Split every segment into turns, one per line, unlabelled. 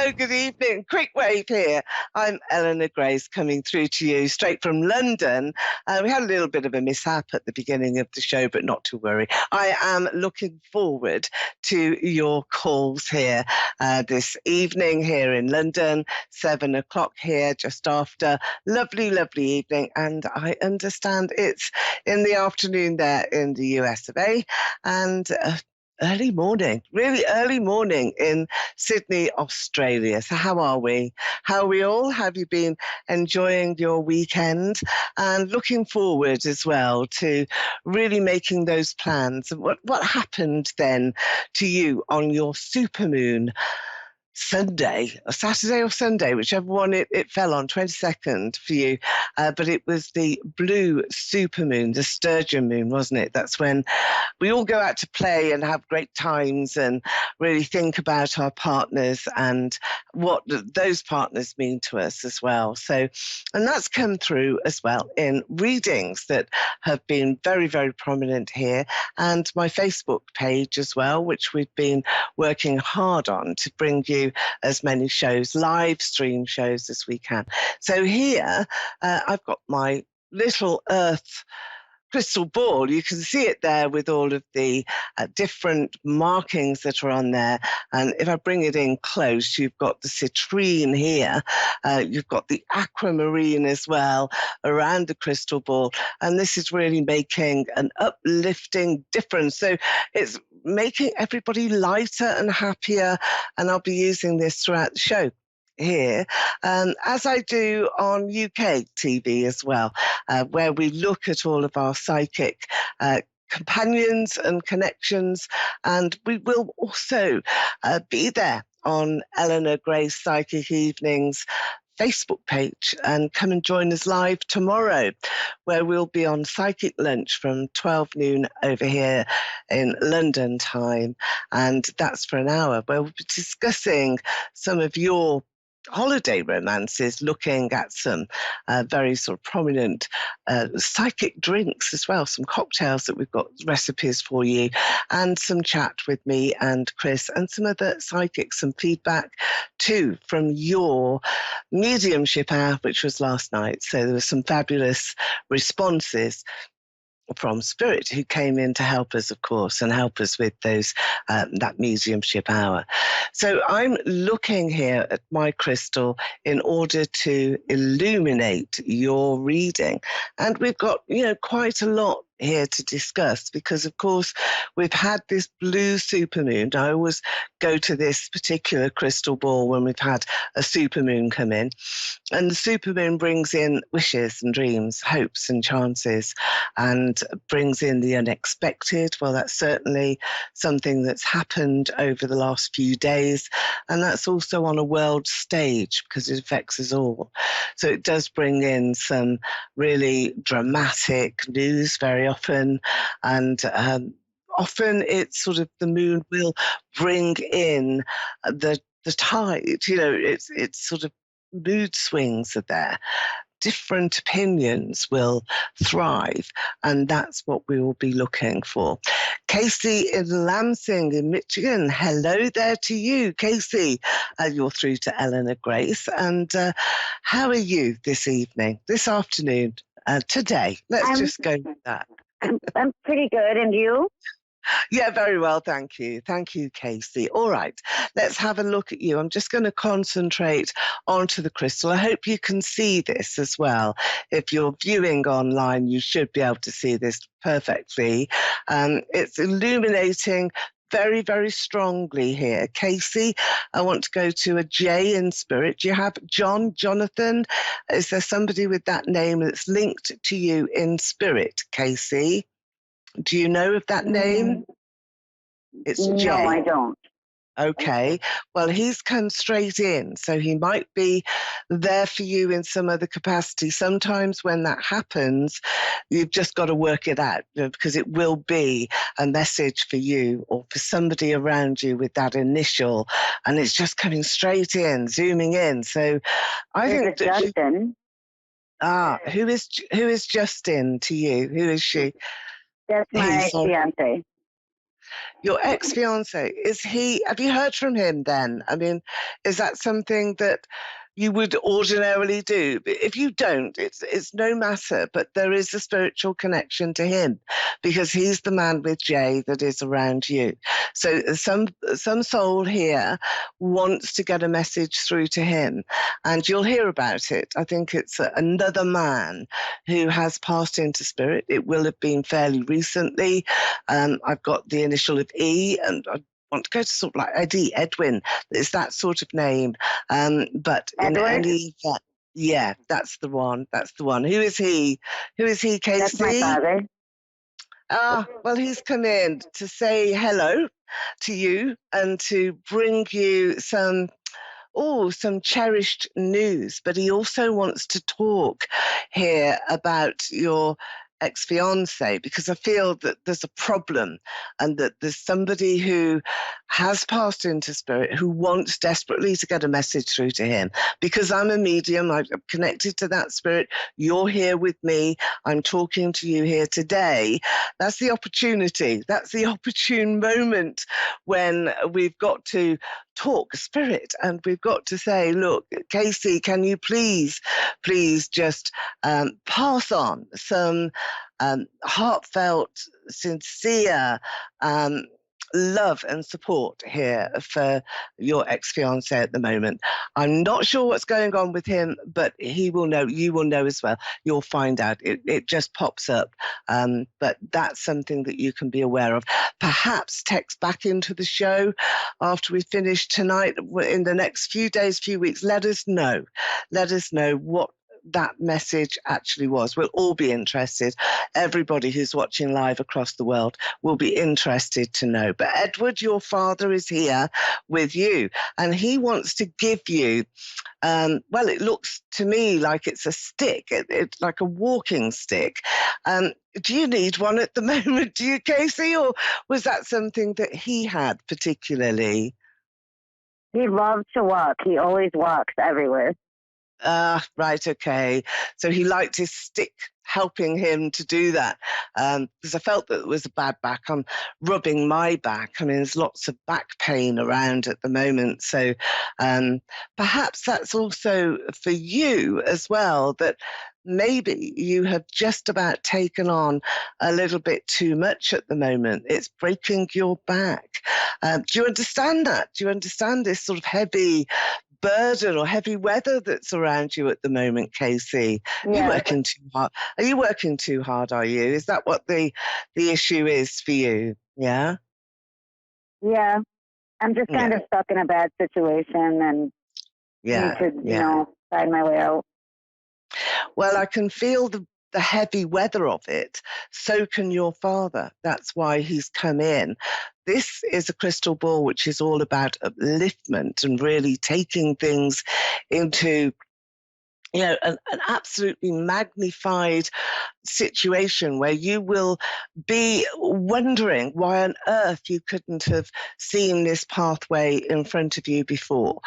Hello, good evening. Quick wave here. I'm Eleanor Grace coming through to you straight from London. We had a little bit of a mishap at the beginning of the show, but not to worry. I am looking forward to your calls here this evening here in London, 7 o'clock here, just after. Lovely, lovely evening. And I understand it's in the afternoon there in the US of A. And early morning, really early morning in Sydney, Australia. So how are we? How are we all? Have you been enjoying your weekend and looking forward as well to really making those plans? What happened then to you on your supermoon Sunday, or Saturday or Sunday, whichever one it fell on, 22nd for you. But it was the blue supermoon, the sturgeon moon, wasn't it? That's when we all go out to play and have great times and really think about our partners and what those partners mean to us as well. So, and that's come through as well in readings that have been very, very prominent here, and my Facebook page as well, which we've been working hard on to bring you as many shows, live stream shows as we can. So here I've got my little earth crystal ball. You can see it there with all of the different markings that are on there. And if I bring it in close, you've got the citrine here. You've got the aquamarine as well around the crystal ball. And this is really making an uplifting difference. So it's making everybody lighter and happier. And I'll be using this throughout the show here, as I do on UK TV as well, where we look at all of our psychic companions and connections, and we will also be there on Eleanor Grace Psychic Evenings Facebook page, and come and join us live tomorrow, where we'll be on Psychic Lunch from 12 noon over here in London time, and that's for an hour, where we'll be discussing some of your holiday romances, looking at some very sort of prominent psychic drinks as well, some cocktails that we've got recipes for you, and some chat with me and Chris and some other psychics, some feedback too from your mediumship hour, which was last night. So there were some fabulous responses from Spirit, who came in to help us, of course, and help us with those that mediumship hour. So I'm looking here at my crystal in order to illuminate your reading. And we've got, quite a lot here to discuss, because of course we've had this blue supermoon. I always go to this particular crystal ball when we've had a supermoon come in, and the supermoon brings in wishes and dreams, hopes and chances, and brings in the unexpected. Well, that's certainly something that's happened over the last few days, and that's also on a world stage because it affects us all. So it does bring in some really dramatic news very often, and often it's sort of the moon will bring in the tide. It's sort of mood swings are there. Different opinions will thrive, and that's what we will be looking for. Casey in Lansing in Michigan, hello there to you, Casey. You're through to Eleanor Grace, and how are you this evening, this afternoon, today? Let's just go with that.
I'm pretty good, and you?
Yeah, very well, thank you. Thank you, Casey. All right, let's have a look at you. I'm just going to concentrate onto the crystal. I hope you can see this as well. If you're viewing online, you should be able to see this perfectly. It's illuminating very, very strongly here. Casey, I want to go to a J in Spirit. Do you have Jonathan? Is there somebody with that name that's linked to you in Spirit, Casey? Do you know of that name? It's J.
No, I don't.
Okay. Well, he's come straight in, so he might be there for you in some other capacity. Sometimes when that happens, you've just got to work it out, because it will be a message for you or for somebody around you with that initial, and it's just coming straight in, zooming in. So I think that
Justin.
Who is Justin to you? Who is she?
That's my fiance.
Your ex-fiance, have you heard from him then? I mean, is that something that you would ordinarily do? If you don't, it's no matter, but there is a spiritual connection to him because he's the man with J that is around you. So some soul here wants to get a message through to him, and you'll hear about it. I think it's another man who has passed into spirit. It will have been fairly recently. I've got the initial of E, and I want to go to sort of like Eddie, Edwin. It's that sort of name. But in
Edward?
any event, yeah, that's the one. That's the one. Who is he? Who is he,
That's my
Casey?
father.
Ah, well, he's come in to say hello to you and to bring you some cherished news, but he also wants to talk here about your ex-fiance because I feel that there's a problem and that there's somebody who has passed into spirit who wants desperately to get a message through to him. Because I'm a medium, I'm connected to that spirit, you're here with me, I'm talking to you here today. That's the opportunity, that's the opportune moment when we've got to talk spirit and we've got to say, look, Casey, can you please just pass on some heartfelt, sincere love and support here for your ex-fiance at the moment. I'm not sure what's going on with him, but he will know, you will know as well. You'll find out. It just pops up. But that's something that you can be aware of. Perhaps text back into the show after we finish tonight, in the next few days, few weeks. Let us know. Let us know what that message actually was. We'll all be interested. Everybody who's watching live across the world will be interested to know. But Edward, your father, is here with you, and he wants to give you, well, it looks to me like it's a stick, it's like a walking stick. Do you need one at the moment, do you, Casey, or was that something that he had particularly?
He loves to walk. He always walks everywhere.
Right, okay. So he liked his stick helping him to do that. Because I felt that it was a bad back. I'm rubbing my back. I mean, there's lots of back pain around at the moment. So perhaps that's also for you as well, that maybe you have just about taken on a little bit too much at the moment. It's breaking your back. Do you understand that? Do you understand this sort of heavy burden or heavy weather that's around you at the moment, Casey? Are you working too hard? Are you working too hard, are you? Is that what the issue is for you? Yeah?
Yeah. I'm just kind of stuck in a bad situation and need to, find my way out.
Well, I can feel the heavy weather of it. So can your father. That's why he's come in. This is a crystal ball, which is all about upliftment and really taking things into, an absolutely magnified situation where you will be wondering why on earth you couldn't have seen this pathway in front of you before.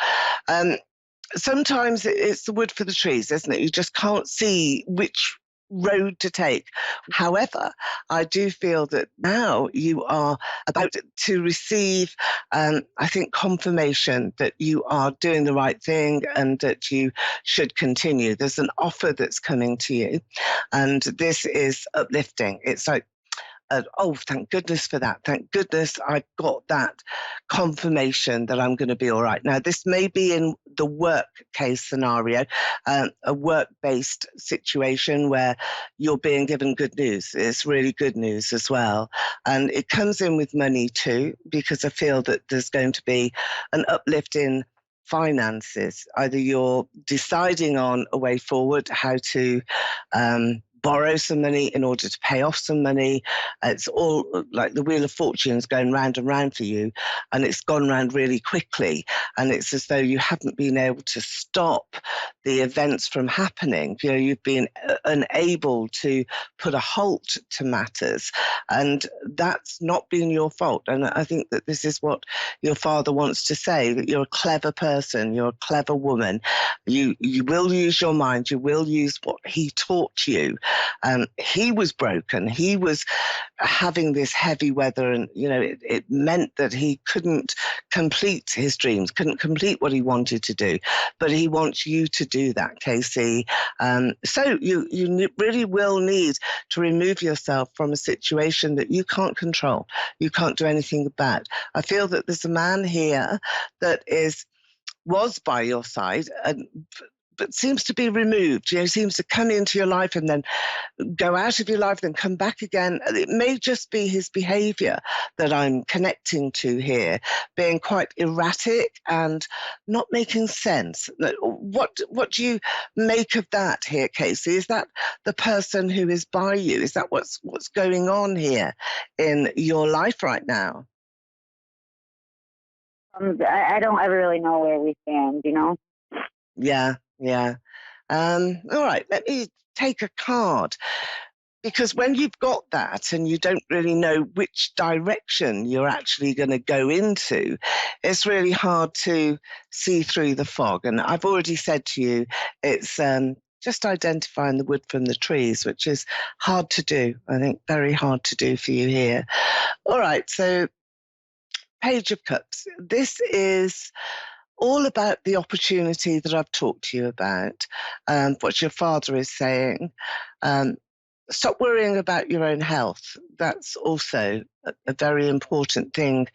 Sometimes it's the wood for the trees, isn't it? You just can't see which road to take. However, I do feel that now you are about to receive, I think, confirmation that you are doing the right thing and that you should continue. There's an offer that's coming to you, and this is uplifting. It's like, oh, thank goodness for that. Thank goodness I've got that confirmation that I'm going to be all right. Now, this may be in the work case scenario, a work-based situation where you're being given good news. It's really good news as well. And it comes in with money too, because I feel that there's going to be an uplift in finances. Either you're deciding on a way forward, how to borrow some money in order to pay off some money. It's all like the Wheel of Fortune's going round and round for you, and it's gone round really quickly. And it's as though you haven't been able to stop the events from happening. You've been unable to put a halt to matters, and that's not been your fault. And I think that this is what your father wants to say, that you're a clever person, you're a clever woman. You will use your mind, you will use what he taught you, He was broken. He was having this heavy weather, and it meant that he couldn't complete his dreams, couldn't complete what he wanted to do. But he wants you to do that, Casey. So you really will need to remove yourself from a situation that you can't control, you can't do anything about. I feel that there's a man here that was by your side, but seems to be removed, seems to come into your life and then go out of your life, then come back again. It may just be his behavior that I'm connecting to here, being quite erratic and not making sense. What do you make of that here, Casey? Is that the person who is by you? Is that what's going on here in your life right now?
I don't ever really know where we stand,
Yeah. All right, let me take a card. Because when you've got that and you don't really know which direction you're actually going to go into, it's really hard to see through the fog. And I've already said to you, it's just identifying the wood from the trees, which is hard to do. I think very hard to do for you here. All right, so Page of Cups. This is all about the opportunity that I've talked to you about, what your father is saying. Stop worrying about your own health. That's also a very important thing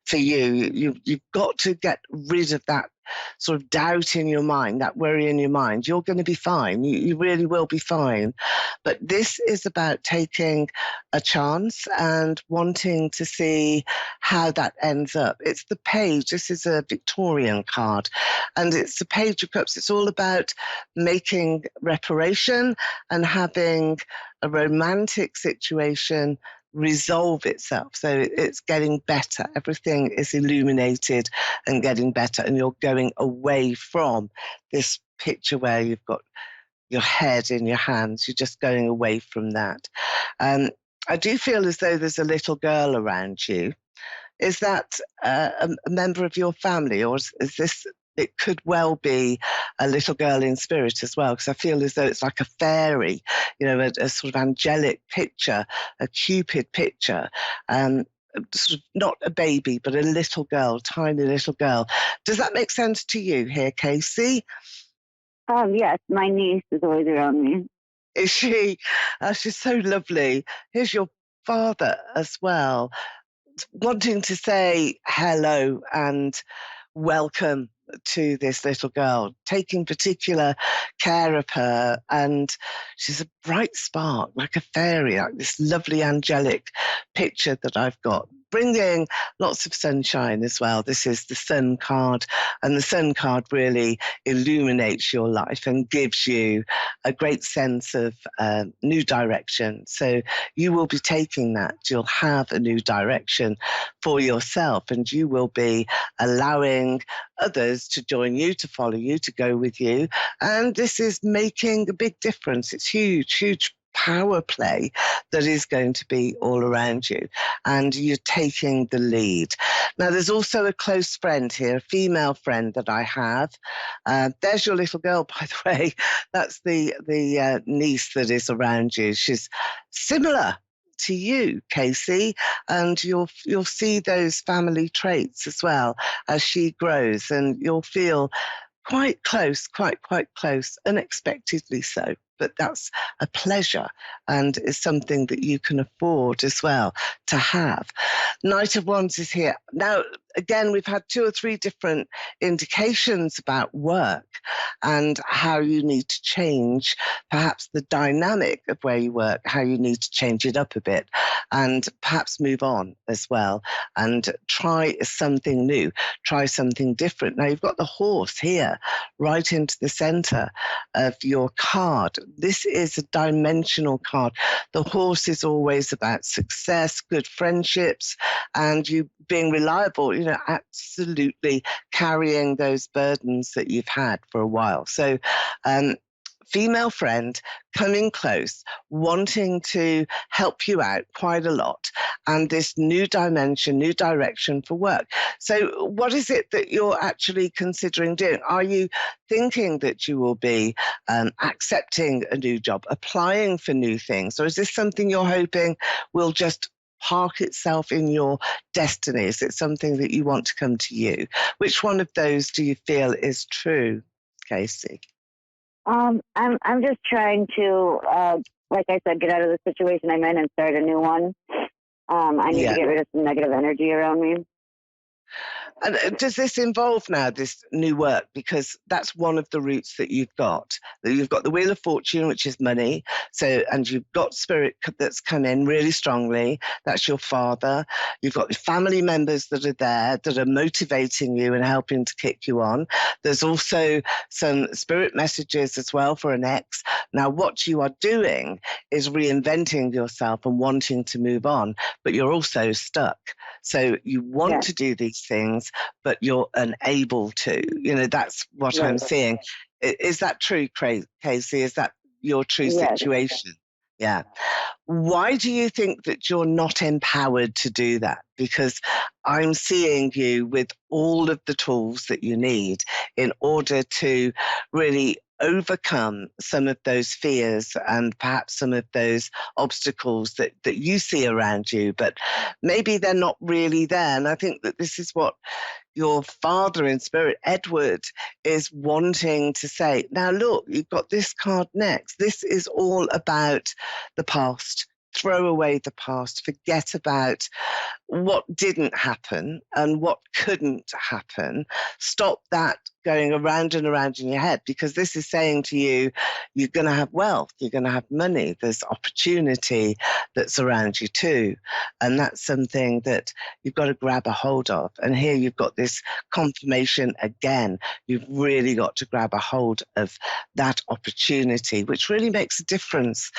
for you. You've got to get rid of that sort of doubt in your mind, that worry in your mind. You're going to be fine. You really will be fine. But this is about taking a chance and wanting to see how that ends up. It's the page. This is a Victorian card, and it's the Page of Cups. It's all about making reparation and having a romantic situation resolve itself. So it's getting better. Everything is illuminated and getting better, and you're going away from this picture where you've got your head in your hands. You're just going away from that. I do feel as though there's a little girl around you. Is that a member of your family, or is this, it could well be a little girl in spirit as well, because I feel as though it's like a fairy, a sort of angelic picture, a Cupid picture, sort of not a baby, but a little girl, tiny little girl. Does that make sense to you here, Casey?
Yes, my niece is always around me.
Is she? She's so lovely. Here's your father as well, wanting to say hello and welcome to this little girl, taking particular care of her. And she's a bright spark, like a fairy, like this lovely angelic picture that I've got, bringing lots of sunshine as well. This is the Sun card, and the Sun card really illuminates your life and gives you a great sense of new direction. So you will be taking that. You'll have a new direction for yourself, and you will be allowing others to join you, to follow you, to go with you. And this is making a big difference. It's huge, huge power play that is going to be all around you, and you're taking the lead. Now, there's also a close friend here, a female friend that I have. There's your little girl, by the way. That's the niece that is around you. She's similar to you, Casey, and you'll see those family traits as well as she grows, and you'll feel quite close, quite close, unexpectedly so. But that's a pleasure, and is something that you can afford as well to have. Knight of Wands is here. Now, again, we've had 2 or 3 different indications about work and how you need to change perhaps the dynamic of where you work, how you need to change it up a bit, and perhaps move on as well and try something new, try something different. Now, you've got the horse here right into the center of your card. This is a dimensional card. The horse is always about success, good friendships, and you being reliable, absolutely carrying those burdens that you've had for a while. So female friend coming close, wanting to help you out quite a lot, and this new dimension, new direction for work. So what is it that you're actually considering doing? Are you thinking that you will be accepting a new job, applying for new things, or is this something you're hoping will just park itself in your destiny? Is it something that you want to come to you? Which one of those do you feel is true, Casey?
I'm just trying to, like I said, get out of the situation I'm in and start a new one. I need to get rid of some negative energy around me.
And does this involve now this new work? Because that's one of the routes that you've got. You've got the Wheel of Fortune, which is money. So, and you've got spirit that's come in really strongly. That's your father. You've got family members that are there that are motivating you and helping to kick you on. There's also some spirit messages as well for an ex. Now, what you are doing is reinventing yourself and wanting to move on, but you're also stuck. So you want to do these things, but you're unable to. You know, that's what I'm seeing. Is that true, Casey? Is that your true situation? Yeah. Why do you think that you're not empowered to do that? Because I'm seeing you with all of the tools that you need in order to really overcome some of those fears and perhaps some of those obstacles that you see around you, but maybe they're not really there. And I think that this is what your father in spirit, Edward, is wanting to say. Now, look, you've got this card next. This is all about the past. Throw away the past. Forget about what didn't happen and what couldn't happen. Stop that going around and around in your head, because this is saying to you, you're going to have wealth, you're going to have money, there's opportunity that's around you too. And that's something that you've got to grab a hold of. And here you've got this confirmation again. You've really got to grab a hold of that opportunity, which really makes a difference,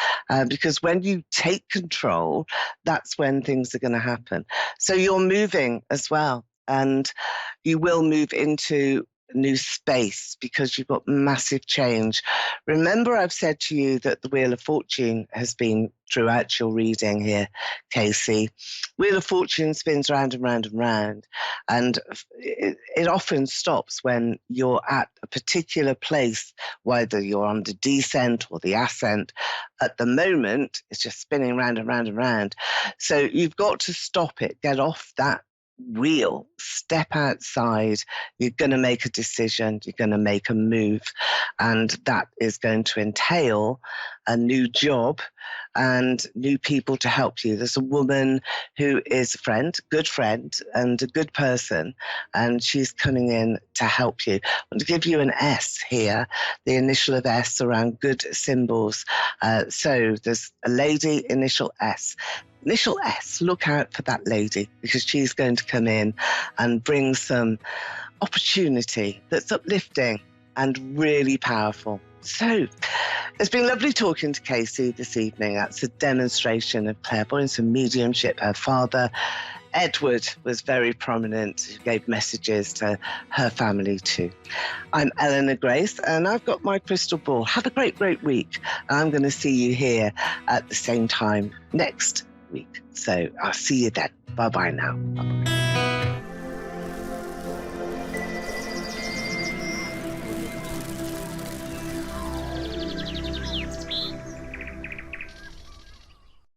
because when you take control, that's when things are going to happen. So you're moving as well, and you will move into new space because you've got massive change. Remember, I've said to you that the Wheel of Fortune has been throughout your reading here, Casey. Wheel of Fortune spins round and round and round, and it often stops when you're at a particular place, whether you're on the descent or the ascent. At the moment, it's just spinning round and round and round. So you've got to stop it, get off that wheel, step outside. You're going to make a decision, you're going to make a move, and that is going to entail a new job and new people to help you. There's a woman who is a friend, good friend, and a good person, and she's coming in to help you. I want to give you an S here, the initial of S around good symbols. So there's a lady, initial S. Initial S, look out for that lady, because she's going to come in and bring some opportunity that's uplifting and really powerful. So it's been lovely talking to Casey this evening. That's a demonstration of clairvoyance and mediumship. Her father, Edward, was very prominent. He gave messages to her family too. I'm Eleanor Grace, and I've got my crystal ball. Have a great, great week. I'm going to see you here at the same time next week. So I'll see you then. Bye-bye now. Bye-bye.